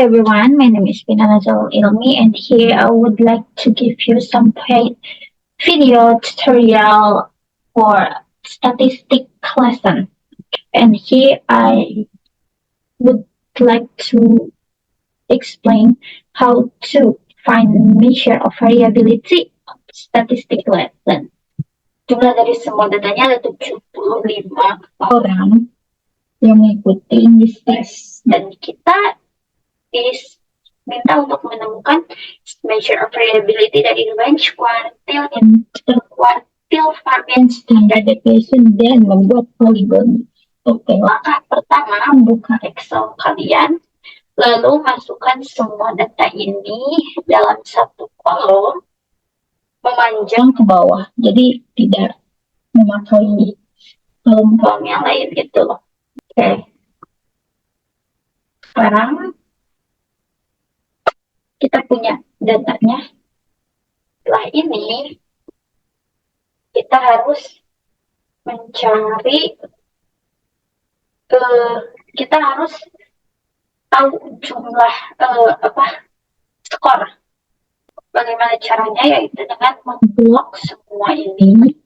everyone, my name is Pinanazal Ilmi, and here I would like to give you some paid video tutorial for statistic lesson. And here I would like to explain how to find measure of variability of statistic lesson. Jumlah dari semua datanya ada 75 orang yang mengikuti this test, dan kita diminta untuk menemukan measure of variability dari range quartile and quartile variance standard deviation dan membuat polygon. Oke, langkah pertama, buka Excel kalian, lalu masukkan semua data ini dalam satu kolom, memanjang ke bawah, jadi tidak memakai kolom-kolom yang lain gitu loh. Oke, sekarang kita punya datanya. Setelah ini kita harus mencari, kita harus tahu jumlah skor. Bagaimana caranya? Yaitu dengan memblok semua ini,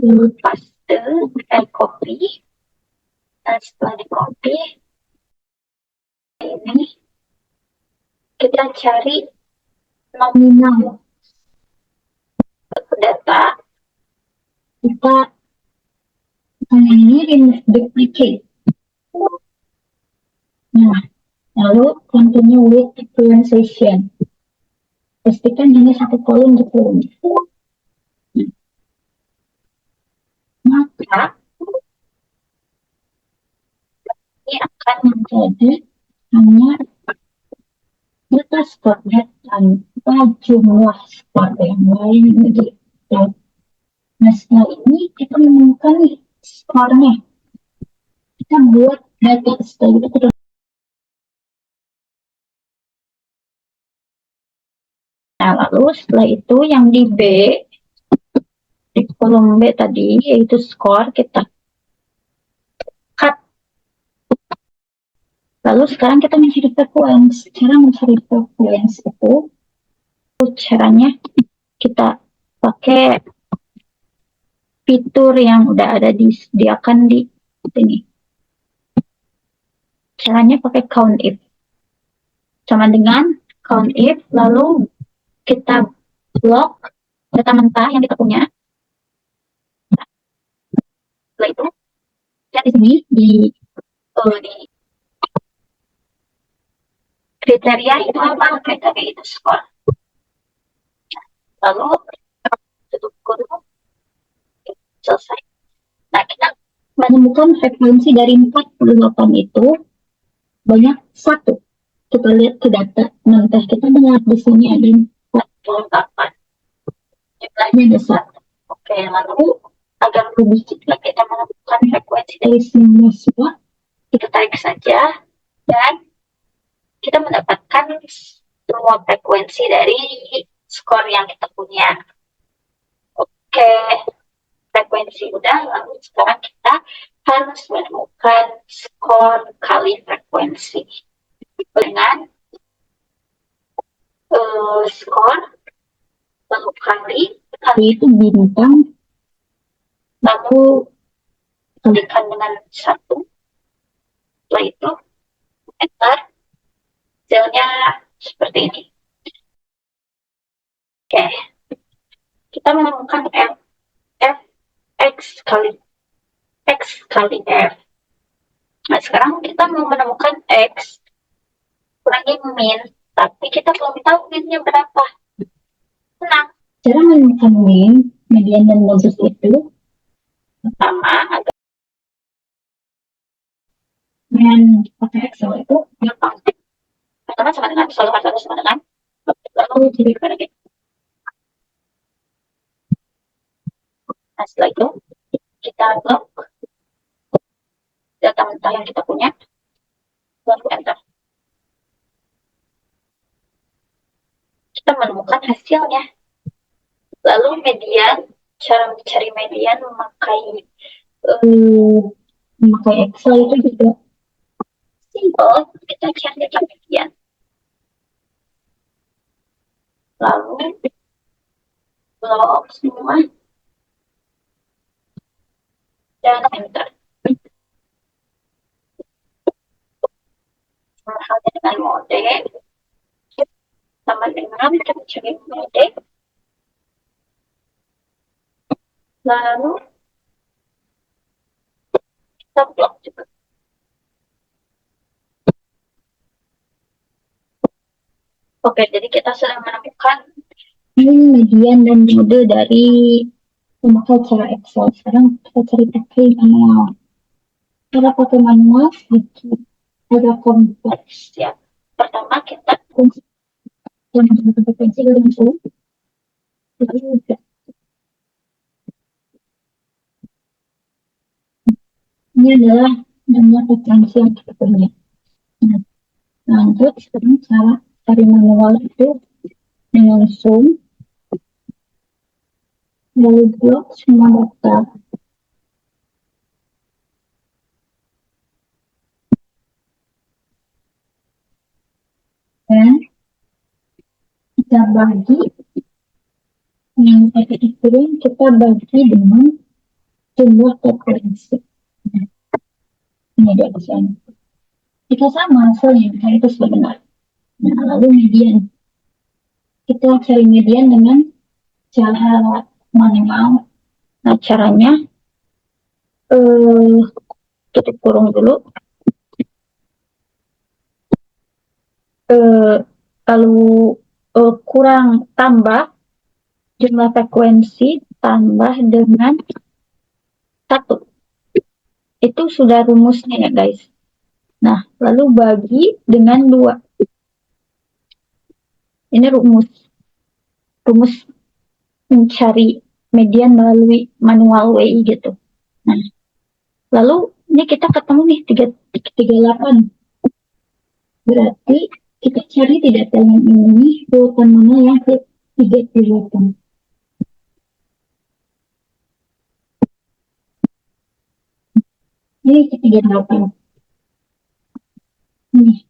lalu paste, copy. Dan setelah di copy ini, kita cari nominal data, kita ini duplicate. Nah, lalu continue with differentiation. Pastikan hanya satu kolom di kolom. Maka ini akan menjadi hanya data skor tanpa jumlah skor yang lain begitu. Nah, setelah ini kita menemukan nih skornya. Kita buat data setelah itu. Nah, lalu setelah itu yang di B, di kolom B tadi, yaitu skor, kita cut. Lalu sekarang kita mencari frekuensi. Cara mencari frekuensi itu, caranya kita pakai fitur yang udah ada disediakan di sini. Caranya pakai count if. Sama dengan count if, lalu kita blok data mentah yang kita punya. Setelah itu, lihat di sini di kriteria itu apa? Kriteria itu skor. Lalu tutup kurung, selesai. Nah, kita menemukan frekuensi dari 48 itu banyak 1. Kita lihat ke data mentah kita, dengar di sini ada 48. Jumlahnya ada 1. Oke, lalu agar lebih cepat kita menemukan frekuensi dari semua, kita tarik saja dan kita mendapatkan semua frekuensi dari skor yang kita punya. Oke, frekuensi udah, lalu sekarang kita harus menemukan skor kali frekuensi dengan skor lalu kali itu bintang, lalu kalikan dengan 1. Setelah itu enter, hasilnya seperti ini. Oke, kita menemukan x kali f. Nah, sekarang kita mau menemukan x kurangi min, tapi kita belum tahu minnya berapa. Nah, cara menemukan min, median dan modus itu pertama agak dengan pakai Excel itu gampang. Pertama sama dengan selalu harus sama dengan lalu jadi pada gitu. Nah, setelah itu kita blok data mentah yang kita punya, lalu enter. Kita menemukan hasilnya. Lalu median, cara mencari median memakai Excel itu juga simple. Kita cari median. lalu blok semua dan enter. Sama halnya dengan mode, sama dengan capturing mode, lalu kita blok juga. Oke, jadi kita sudah menemukan median dan mode dari memakai cara Excel. Sekarang kita cari pakai manual. Cara pakai manual sedikit agak kompleks ya. Pertama kita menggunakan frekuensi dengan zoom. Ini adalah jumlah frekuensi yang kita punya. Nah, lanjut sekarang cara cari manual itu dengan zoom, lalu blok semua data. Dan kita bagi yang itu kita bagi dengan jumlah frekuensi. Nah, ini dia hasilnya. Jika sama hasilnya, maka itu sudah benar. Nah, lalu median. Kita cari median dengan cara manual. Nah, caranya tutup kurung dulu. Lalu kurang tambah jumlah frekuensi tambah dengan 1. Itu sudah rumusnya ya guys. Nah, lalu bagi dengan 2. Ini rumus mencari median melalui manual way gitu. Nah, lalu ini kita ketemu nih 338. Berarti kita cari di data yang ini urutan mana yang ke 38. Ini ke 38. Nih.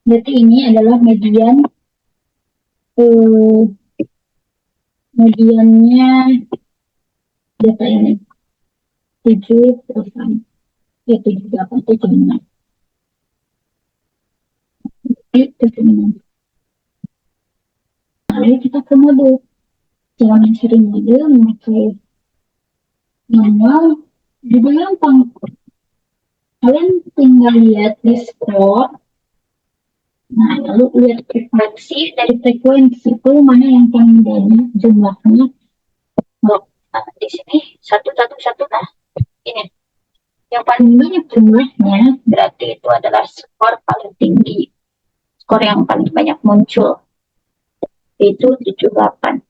Berarti ini adalah median mediannya data ini 7%. Ya 78, 76. Lalu kita ke mode. Cara mencari mode memakai manual juga gampang. Kalian tinggal lihat di score. Nah, lalu lihat frekuensi dari frekuensi itu mana yang paling banyak jumlahnya. Nah, di sini 111. Nah, ini yang paling banyak jumlahnya berarti itu adalah skor paling tinggi. Skor yang paling banyak muncul itu 78.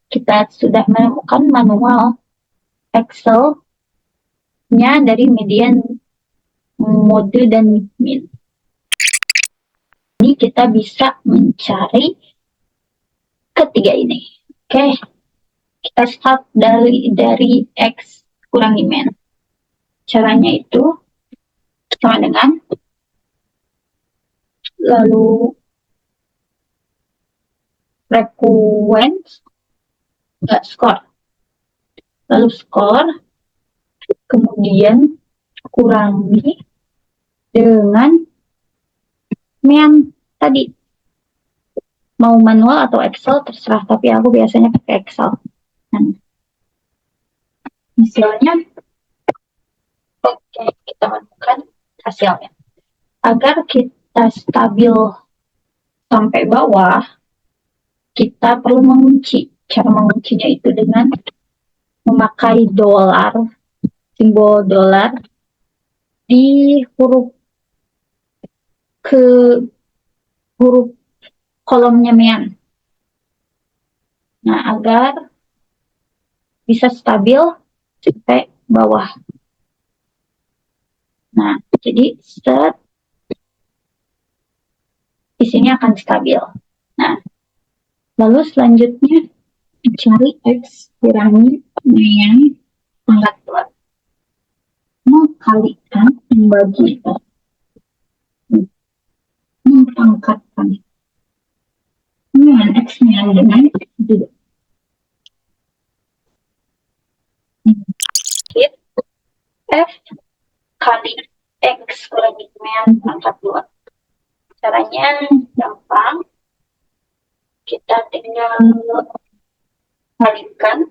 Kita sudah menemukan manual Excel-nya dari median, mode, dan min. Ini kita bisa mencari ketiga ini. Oke, kita start dari X kurangi min. Caranya itu sama dengan lalu frekuensi skor, lalu skor, kemudian kurangi dengan min tadi. Mau manual atau Excel terserah, tapi aku biasanya pakai Excel. Nah, hasilnya oke, kita masukkan hasilnya. Agar kita stabil sampai bawah, kita perlu mengunci. Cara menguncinya itu dengan memakai simbol dolar di huruf kolomnya min. Nah, agar bisa stabil sampai bawah. Nah, jadi di sini akan stabil. Nah, lalu selanjutnya cari X kurangi min pangkat 2. Mengkalikan membagi mempangkatkan. yang dengan duduk. F kali X kurangi min pangkat 2. Caranya gampang. Kita tinggal kalikan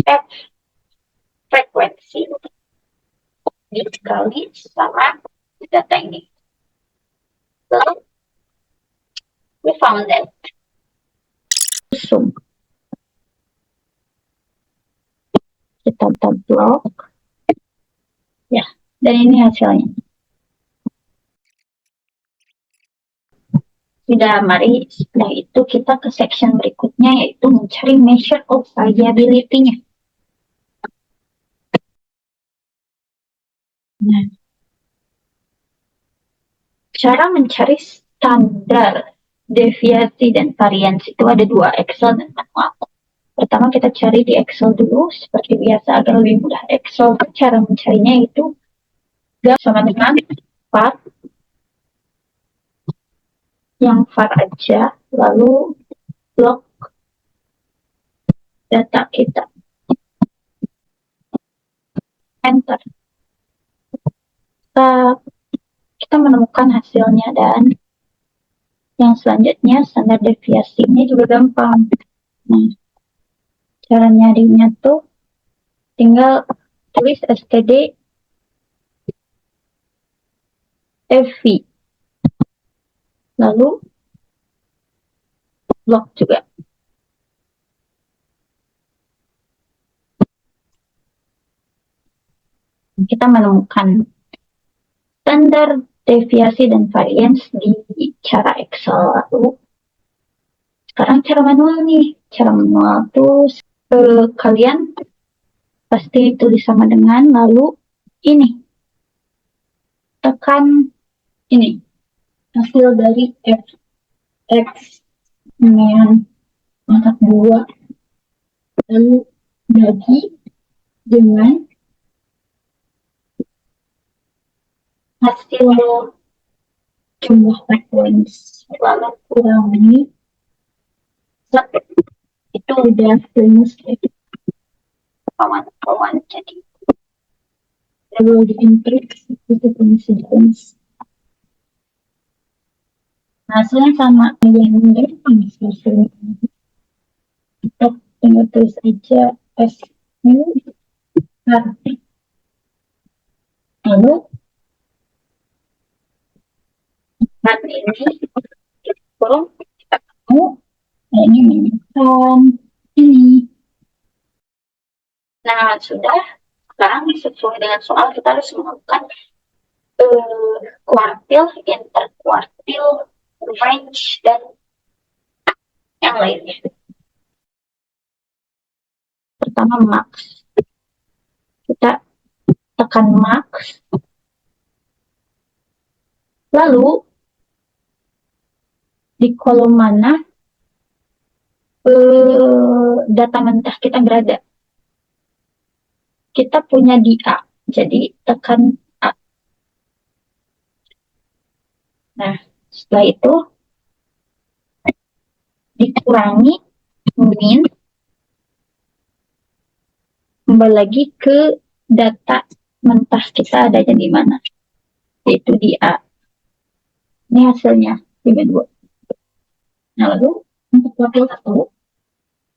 F frekuensi dikali sama data ini. So, we found that. Sum. Kita blok. Ya, dan ini hasilnya. Sudah, mari setelah itu kita ke section berikutnya, yaitu mencari measure of variability-nya. Nah, cara mencari standar deviasi dan variance itu ada dua, Excel dan manual. Pertama kita cari di Excel dulu, seperti biasa agar lebih mudah. Excel cara mencarinya itu sama dengan var, yang var aja, lalu blok data kita, enter. Kita menemukan hasilnya, dan yang selanjutnya standar deviasinya juga gampang. Nah, cara nyarinya tuh tinggal tulis std fv, lalu blok juga. Kita menemukan standar deviasi dan variance di cara Excel. Lalu sekarang cara manual nih. Cara manual tuh kalian pasti tulis sama dengan, lalu ini tekan ini hasil dari fx dengan pangkat 2, lalu bagi dengan hasil jumlah frekuensi, lalu kurangi itu udah rumus kawan-kawan. Jadi double di input itu coincidence. Hasilnya sama yang gampang sebenarnya. Kita tinggal tulis aja S U R, lalu kan ini kurung kita ketemu. Nah, ini menemukan ini. Nah, sudah. Sekarang sesuai dengan soal kita harus melakukan kuartil, interkuartil, range, dan yang lainnya. Pertama max. Kita tekan max. Lalu di kolom mana data mentah kita berada. Kita punya di A, jadi tekan A. Nah, setelah itu dikurangi min, kembali lagi ke data mentah kita adanya di mana, yaitu di A. Ini hasilnya di min 2. Nah, lalu untuk kuartil 1,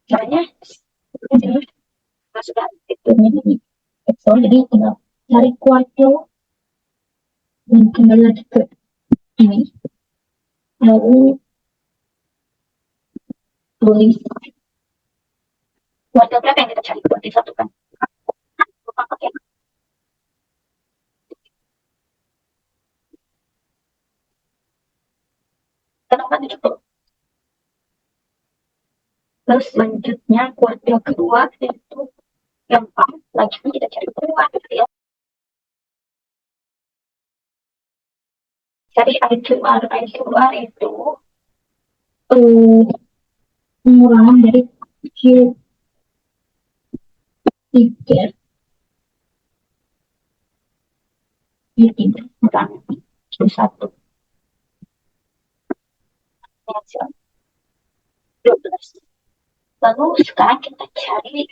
caranya sudah itu ini Excel, jadi tinggal cari kuartil dan kembali lagi ke ini, lalu tulis kuartil berapa yang kita cari, kuartil 1 kan. Lupa pakai temukan itu. Terus selanjutnya kuartil kedua itu gampang, lagi kita cari kuartil. Cari IQR. IQR itu pengurangan dari Q3 kurang Q1. 12. Lalu sekarang kita cari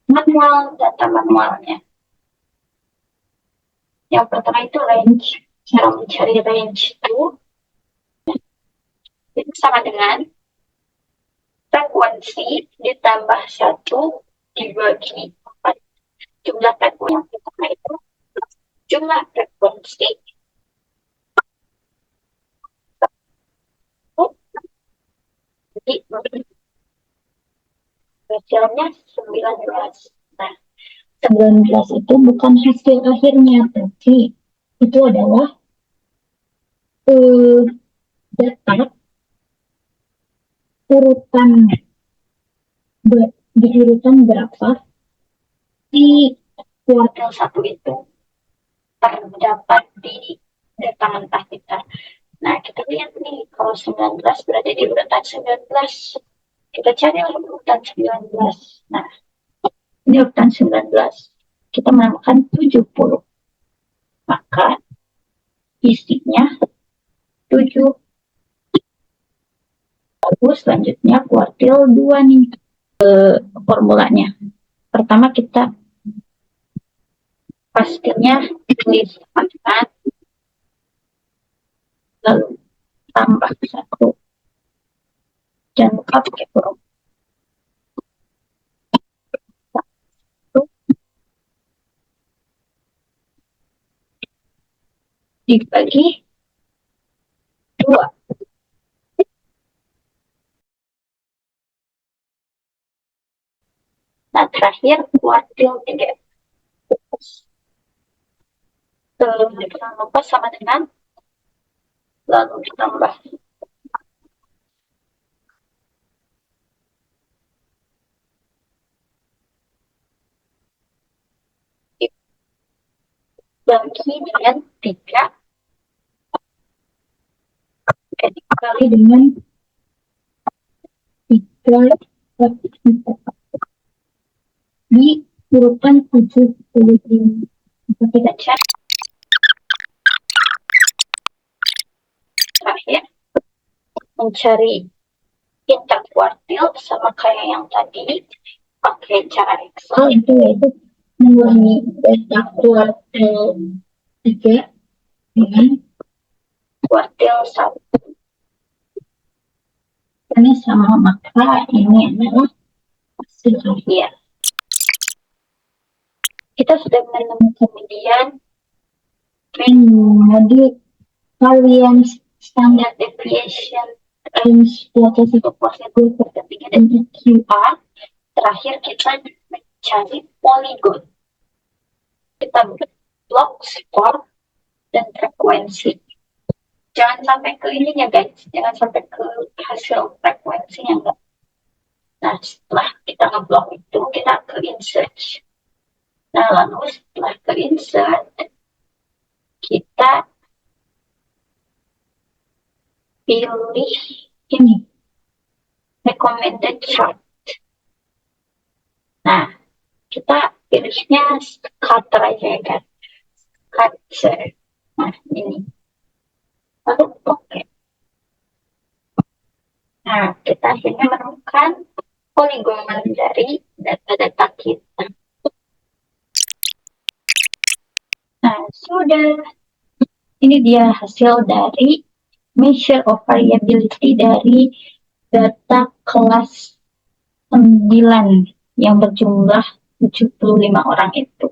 manual, data manualnya. Yang pertama itu range. Cara mencari range itu sama dengan frekuensi ditambah 1 dibagi 4. Jumlah frekuensi yang pertama itu jumlah frekuensi jadi hasilnya 19. Nah, 19 itu bukan hasil akhirnya, tapi itu adalah data urutan di urutan berapa di kuartil 1 itu terdapat di data mentah kita. Nah, kita lihat nih, kalau 19 berada di urutan 19. Kita cari urutan 19. Nah, ini urutan 19. Kita menemukan 70. Maka isinya 7. Lalu selanjutnya kuartil 2 nih formulanya. Pertama kita pastinya tulis angka, lalu tambah 1. Jangan lupa pakai huruf 1 dibagi 2. Nah, terakhir kuartil 3. Jangan lupa sama dengan lalu ditambah bagi dengan 3 dikali dengan 3 di urutan 75. Kita tidak cek. Terakhir mencari interkuartil sama kayak yang tadi pakai cara Excel itu yaitu mengurangi data kuartil 3 dengan kuartil 1. Ini sama, maka ini adalah hasil akhir. Kita sudah menemukan kemudian modul variance standard deviation range satu prosedur ketiga dan EQR. Terakhir kita mencari polygon. Kita blok skor dan frekuensi. Jangan sampai ke ininya guys, jangan sampai ke hasil frekuensinya enggak. Nah, setelah kita ngeblok itu kita ke insert. Nah, lalu setelah ke insert kita pilih ini recommended chart. Nah, kita pilihnya scatter aja ya kan, scatter. Nah, ini lalu oke. Nah, kita akhirnya menemukan polygon dari data-data kita. Nah, sudah. Ini dia hasil dari measure of variability dari data kelas 9 yang berjumlah 75 orang itu.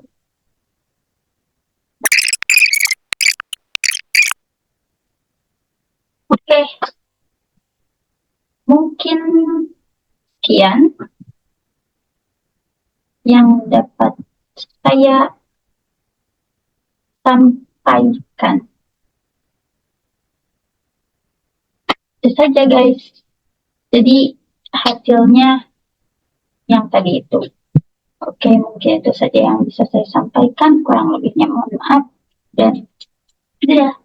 Oke. Mungkin sekian yang dapat saya sampaikan. Itu saja guys. Jadi hasilnya yang tadi itu. Oke, mungkin itu saja yang bisa saya sampaikan. Kurang lebihnya mohon maaf. Dan dadah.